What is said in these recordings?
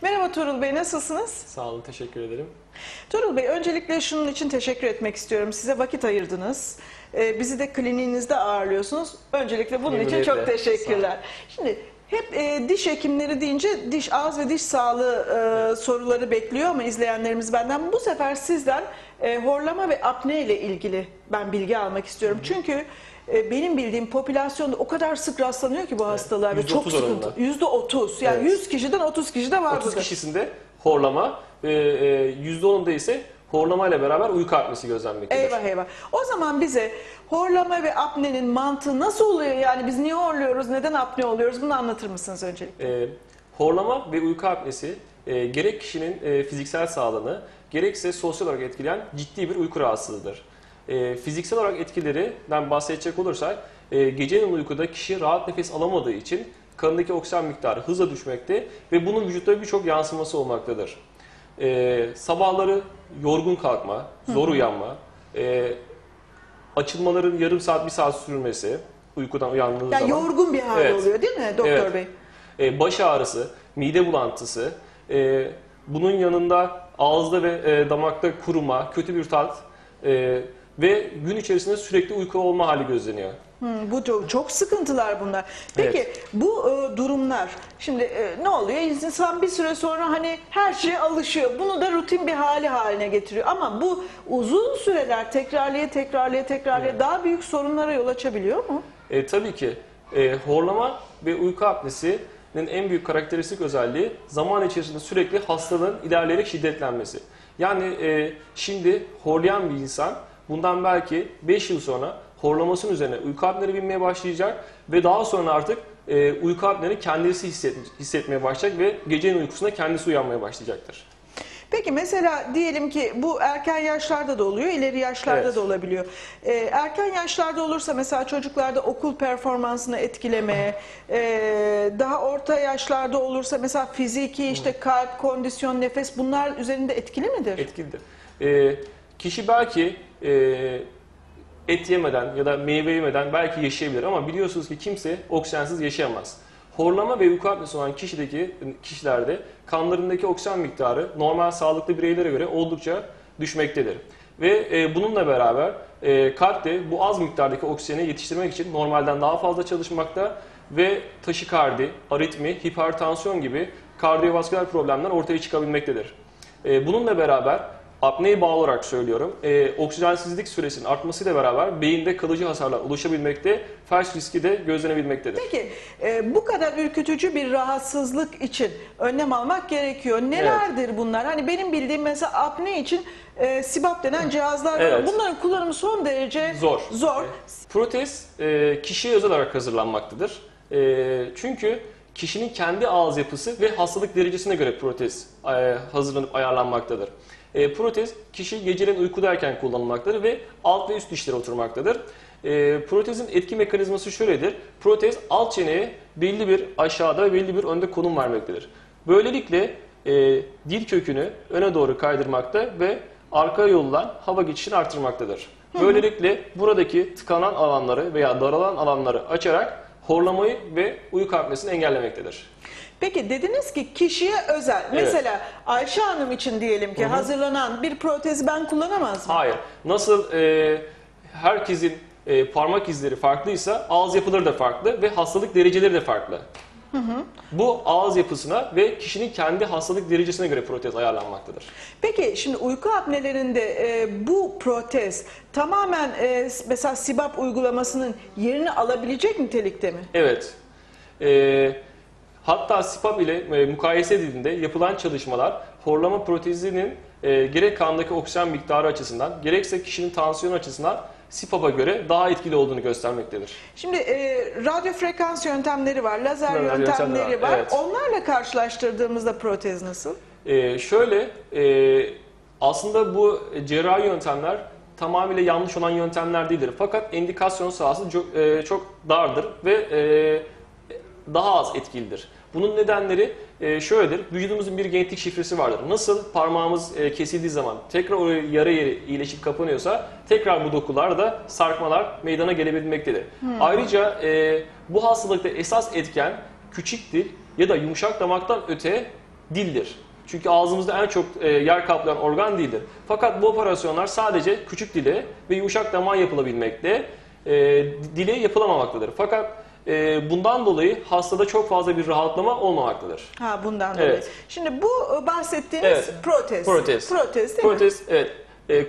Merhaba Tuğrul Bey, nasılsınız? Sağ olun, teşekkür ederim. Tuğrul Bey, öncelikle şunun için teşekkür etmek istiyorum. Size vakit ayırdınız. Bizi de kliniğinizde ağırlıyorsunuz. Öncelikle bunun için çok teşekkürler. Şimdi hep diş hekimleri deyince ağız ve diş sağlığı soruları bekliyor ama izleyenlerimiz benden. Bu sefer sizden horlama ve apne ile ilgili ben bilgi almak istiyorum. Çünkü benim bildiğim popülasyonda o kadar sık rastlanıyor ki bu hastalığa ve çok sıkıntı. %30, yani 100 kişiden 30 kişide var. 30 kişisinde horlama, %10'unda ise horlama ile beraber uyku apnesi gözlenmektedir. Eyvah eyvah. O zaman bize horlama ve apnenin mantığı nasıl oluyor? Yani biz niye horluyoruz, neden apne oluyoruz? Bunu anlatır mısınız öncelikle? Horlama ve uyku apnesi gerek kişinin fiziksel sağlığını gerekse sosyal olarak etkileyen ciddi bir uyku rahatsızlığıdır. Fiziksel olarak etkilerinden bahsedecek olursak gecenin uykuda kişi rahat nefes alamadığı için kanındaki oksijen miktarı hızla düşmekte ve bunun vücutta birçok yansıması olmaktadır. Sabahları yorgun kalkma, zor uyanma, açılmaların yarım saat, bir saat sürmesi, uykudan uyandığınız zaman. Yorgun bir hal oluyor değil mi doktor bey? Baş ağrısı, mide bulantısı, bunun yanında ağızda ve damakta kuruma, kötü bir tat ve gün içerisinde sürekli uyku olma hali gözleniyor. Bu çok sıkıntılar bunlar. Peki bu durumlar şimdi ne oluyor? İnsan bir süre sonra hani her şeye alışıyor. Bunu da rutin bir hali haline getiriyor. Ama bu uzun süreler tekrarlaya daha büyük sorunlara yol açabiliyor mu? Tabii ki. Horlama ve uyku apnesinin en büyük karakteristik özelliği zaman içerisinde sürekli hastalığın ilerleyerek şiddetlenmesi. Yani şimdi horlayan bir insan bundan belki 5 yıl sonra horlamasının üzerine uyku apneleri binmeye başlayacak ve daha sonra artık uyku apneleri kendisi hissetmeye başlayacak ve gecenin uykusunda kendisi uyanmaya başlayacaktır. Peki mesela diyelim ki bu erken yaşlarda da oluyor, ileri yaşlarda da olabiliyor. Erken yaşlarda olursa mesela çocuklarda okul performansını etkileme, daha orta yaşlarda olursa mesela fiziki işte kalp, kondisyon, nefes bunlar üzerinde etkili midir? Etkilidir. Kişi belki et yemeden ya da meyve yemeden belki yaşayabilir ama biliyorsunuz ki kimse oksijensiz yaşayamaz. Horlama ve uyku apnesi olan kişilerde kanlarındaki oksijen miktarı normal sağlıklı bireylere göre oldukça düşmektedir. Ve bununla beraber kalp de bu az miktardaki oksijeni yetiştirmek için normalden daha fazla çalışmakta ve taşikardi, aritmi, hipertansiyon gibi kardiyovasküler problemler ortaya çıkabilmektedir. Bununla beraber apneyi bağlı olarak söylüyorum. Oksijensizlik süresinin artmasıyla beraber beyinde kalıcı hasarlar oluşabilmekte, felç riski de gözlenebilmektedir. Peki bu kadar ürkütücü bir rahatsızlık için önlem almak gerekiyor. Nelerdir bunlar? Hani benim bildiğim mesela apne için CPAP denen cihazlar var. Bunların kullanımı son derece zor. Protez kişiye özel olarak hazırlanmaktadır. Çünkü kişinin kendi ağız yapısı ve hastalık derecesine göre protez hazırlanıp ayarlanmaktadır. Protez kişi geceleyin uykudayken kullanılmaktadır ve alt ve üst dişlere oturmaktadır. Protezin etki mekanizması şöyledir. Protez alt çeneye belli bir aşağıda ve belli bir önde konum vermektedir. Böylelikle dil kökünü öne doğru kaydırmakta ve arka yoldan hava geçişini artırmaktadır. Böylelikle buradaki tıkanan alanları veya daralan alanları açarak horlamayı ve uyku apnesini engellemektedir. Peki dediniz ki kişiye özel. Mesela Ayşe Hanım için diyelim ki hazırlanan bir protezi ben kullanamaz mıyım? Hayır. Nasıl herkesin parmak izleri farklıysa ağız yapıları da farklı ve hastalık dereceleri de farklı. Bu ağız yapısına ve kişinin kendi hastalık derecesine göre protez ayarlanmaktadır. Peki şimdi uyku apnelerinde bu protez tamamen mesela CPAP uygulamasının yerini alabilecek nitelikte mi? Evet. Hatta CPAP ile mukayese edildiğinde yapılan çalışmalar horlama protezinin gerek kandaki oksijen miktarı açısından gerekse kişinin tansiyonu açısından CPAP'a göre daha etkili olduğunu göstermektedir. Şimdi radyo frekans yöntemleri var, lazer yöntemleri var. Onlarla karşılaştırdığımızda protez nasıl? Aslında bu cerrahi yöntemler tamamıyla yanlış olan yöntemler değildir. Fakat indikasyon sahası çok dardır ve daha az etkilidir. Bunun nedenleri şöyledir. Vücudumuzun bir genetik şifresi vardır. Nasıl parmağımız kesildiği zaman tekrar o yara yeri iyileşip kapanıyorsa tekrar bu dokularda sarkmalar meydana gelebilmektedir. Ayrıca bu hastalıkta esas etken küçük dil ya da yumuşak damaktan öte dildir. Çünkü ağzımızda en çok yer kaplayan organ dildir. Fakat bu operasyonlar sadece küçük dile ve yumuşak damar yapılabilmekte, dile yapılamamaktadır. Fakat bundan dolayı hastada çok fazla bir rahatlama olmamaktadır. Ha, bundan dolayı. Evet. Şimdi bu bahsettiğiniz Evet. protez. Protez. Protez değil mi? Protez, evet.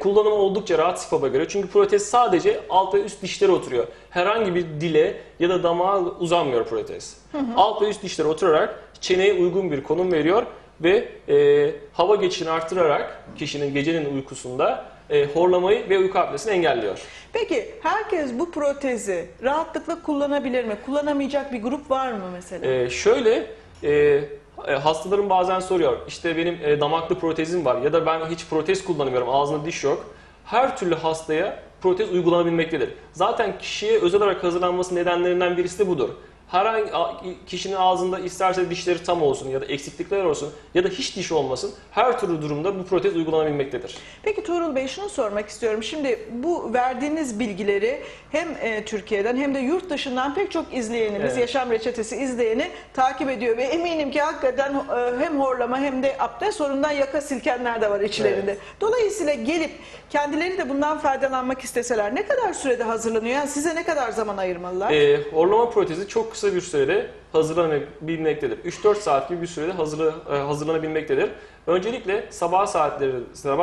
Kullanımı oldukça rahat SİBAP'a göre. Çünkü protez sadece alt ve üst dişlere oturuyor. Herhangi bir dile ya da damağa uzanmıyor protez. Alt ve üst dişlere oturarak çeneye uygun bir konum veriyor ve hava geçişini arttırarak kişinin gecenin uykusunda horlamayı ve uyku apnesini engelliyor. Peki herkes bu protezi rahatlıkla kullanabilir mi? Kullanamayacak bir grup var mı mesela? Hastalarım bazen soruyor, işte benim damaklı protezim var ya da ben hiç protez kullanmıyorum, ağzımda diş yok. Her türlü hastaya protez uygulanabilmektedir. Zaten kişiye özel olarak hazırlanması nedenlerinden birisi de budur. Herhangi kişinin ağzında isterse dişleri tam olsun ya da eksiklikler olsun ya da hiç diş olmasın, her türlü durumda bu protez uygulanabilmektedir. Peki Tuğrul Bey, şunu sormak istiyorum. Şimdi bu verdiğiniz bilgileri hem Türkiye'den hem de yurt dışından pek çok izleyenimiz, Evet. Yaşam Reçetesi izleyeni takip ediyor ve eminim ki hakikaten hem horlama hem de apne sorundan yaka silkenler de var içlerinde. Evet. Dolayısıyla gelip kendileri de bundan faydalanmak isteseler ne kadar sürede hazırlanıyor? Yani size ne kadar zaman ayırmalılar? Horlama protezi çok kısa bir sürede hazırlanabilmektedir. 3-4 saat gibi bir sürede hazırlanabilmektedir. Öncelikle sabah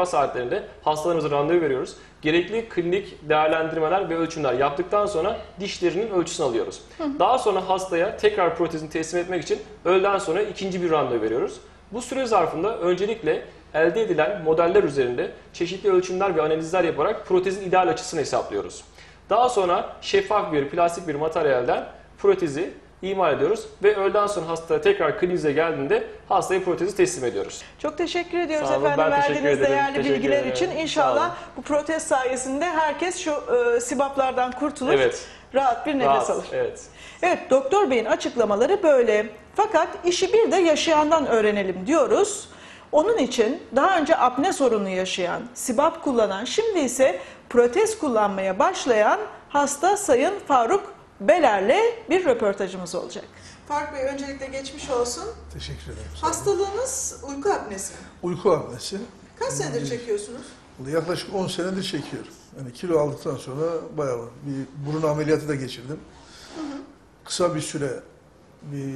saatlerinde hastalarımıza randevu veriyoruz. Gerekli klinik değerlendirmeler ve ölçümler yaptıktan sonra dişlerinin ölçüsünü alıyoruz. Daha sonra hastaya tekrar protezini teslim etmek için öğleden sonra ikinci bir randevu veriyoruz. Bu süre zarfında öncelikle elde edilen modeller üzerinde çeşitli ölçümler ve analizler yaparak protezin ideal açısını hesaplıyoruz. Daha sonra şeffaf bir plastik bir materyalden protezi imal ediyoruz ve öğleden sonra hasta tekrar kliniğimize geldiğinde hastaya protezi teslim ediyoruz. Çok teşekkür ediyoruz Sağ olun, efendim ben teşekkür verdiğiniz ederim. değerli Teşekkür bilgiler ederim. için. Sağ İnşallah olun. bu protez sayesinde herkes şu sibaplardan kurtulur, Evet. rahat bir nefes Rahat, alır. evet. Evet, Doktor Bey'in açıklamaları böyle. Fakat işi bir de yaşayandan öğrenelim diyoruz. Onun için daha önce apne sorunu yaşayan, sibap kullanan, şimdi ise protez kullanmaya başlayan hasta Sayın Faruk Beler'le bir röportajımız olacak. Faruk Bey, öncelikle geçmiş olsun. Teşekkür ederim. Hastalığınız uyku apnesi. Uyku apnesi. Kaç senedir çekiyorsunuz? Yaklaşık 10 senedir çekiyorum. Yani kilo aldıktan sonra bayağı bir burun ameliyatı da geçirdim. Kısa bir süre bir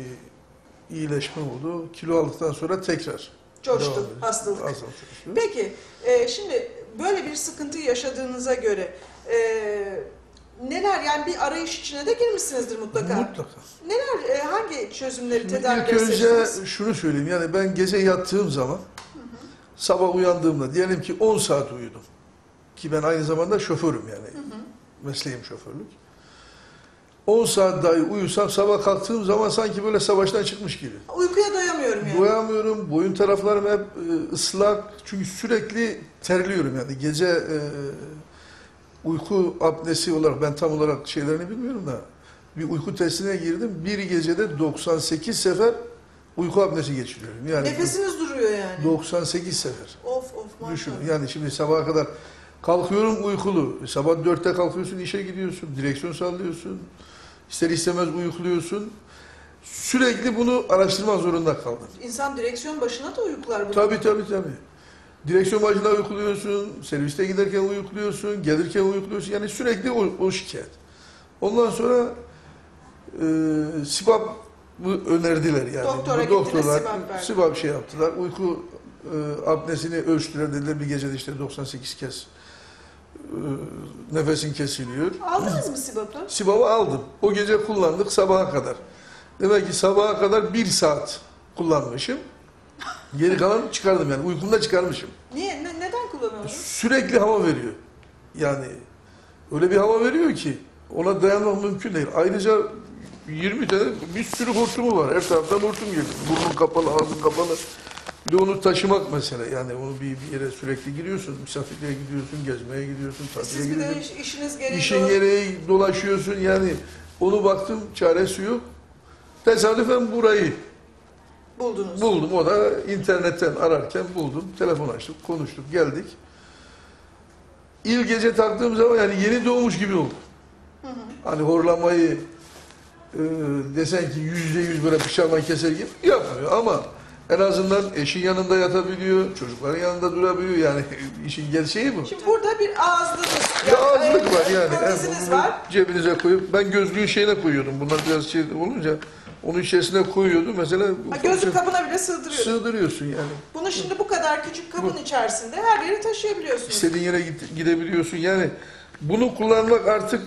iyileşme oldu. Kilo aldıktan sonra tekrar Coştu devam ediyor. hastalık. Az az coştu. Peki, şimdi böyle bir sıkıntı yaşadığınıza göre neler, yani bir arayış içine de girmişsinizdir mutlaka. Mutlaka. Neler, hangi çözümleri, Şimdi tedavileri ilk önce seçtiniz? şunu söyleyeyim. Yani ben gece yattığım zaman sabah uyandığımda diyelim ki 10 saat uyudum. Ki ben aynı zamanda şoförüm yani. Mesleğim şoförlük. 10 saat dahi uyusam sabah kalktığım zaman sanki böyle savaştan çıkmış gibi. Uykuya doyamıyorum yani. Doyamıyorum, boyun taraflarım hep ıslak. Çünkü sürekli terliyorum yani. Gece uyku apnesi olarak, ben tam olarak şeylerini bilmiyorum da, bir uyku testine girdim. Bir gecede 98 sefer uyku apnesi geçiriyorum. Yani Nefesiniz duruyor yani. 98 sefer. Of maşallah. Düşün. Yani şimdi sabaha kadar kalkıyorum uykulu. Sabah 4'te kalkıyorsun, işe gidiyorsun, direksiyon sallıyorsun. İster istemez uykuluyorsun. Sürekli bunu araştırmak zorunda kaldım. İnsan direksiyon başına da uyuklar bunu. Tabii. Direksiyon başında uykuluyorsun, serviste giderken uykuluyorsun, gelirken uykuluyorsun. Yani sürekli o şikayet. Ondan sonra SİBAP'ı önerdiler yani. Doktora Bu gittiniz, doktorlar SİBAP verdi. SİBAP şey yaptılar. Uyku apnesini ölçtüler, dediler bir gecede işte 98 kez nefesin kesiliyor. Aldınız mı SİBAP'ı? SİBAP'ı aldım. O gece kullandık sabaha kadar. Demek ki sabaha kadar 1 saat kullanmışım. Geri kalanı çıkardım yani. Uykumda çıkarmışım. Niye? Neden kullanıyorsunuz? Sürekli hava veriyor. Yani öyle bir hava veriyor ki ona dayanmak mümkün değil. Ayrıca 20 tane bir sürü hortumu var. Her taraftan hortum geliyor. Burnun kapalı, ağzın kapalı. Bir de onu taşımak mesela. Yani onu bir yere sürekli giriyorsun. Misafirliğe gidiyorsun, gezmeye gidiyorsun, tatile Siz bir de gidiyorsun. işiniz gereği İşin gereği dolaşıyorsun. Yani onu baktım çaresi yok. Tesadüfen burayı buldunuz. buldum. O da internetten ararken buldum. Telefon açtık, konuştuk, geldik. İlk gece taktığım zaman yani yeni doğmuş gibi oldu. Hani horlamayı desen ki %100 böyle bıçakla keser gibi yapmıyor ama En azından eşin yanında yatabiliyor, çocukların yanında durabiliyor. Yani işin gerçeği bu. Şimdi burada bir ağızlığınız, Bir ağızlık var yani. proteziniz Bunu var. cebinize koyup, ben gözlüğün şeyine koyuyordum. Bunlar biraz şey olunca onun içerisine koyuyordum. Mesela Gözlük kabına bile sığdırıyorsunuz. sığdırıyorsun yani. Bunu şimdi bu kadar küçük kabın içerisinde her yere taşıyabiliyorsunuz. İstediğin yere gidebiliyorsun. Yani bunu kullanmak artık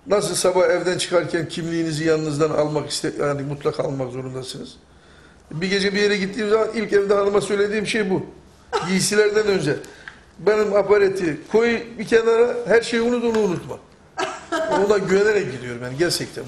nasıl sabah evden çıkarken kimliğinizi yanınızdan almak yani mutlaka almak zorundasınız. Bir gece bir yere gittiğim zaman ilk evde hanıma söylediğim şey bu. Giysilerden önce. Benim aparati koy bir kenara, her şeyi unut, onu unutma. Ona güvenerek gidiyorum yani gerçekten.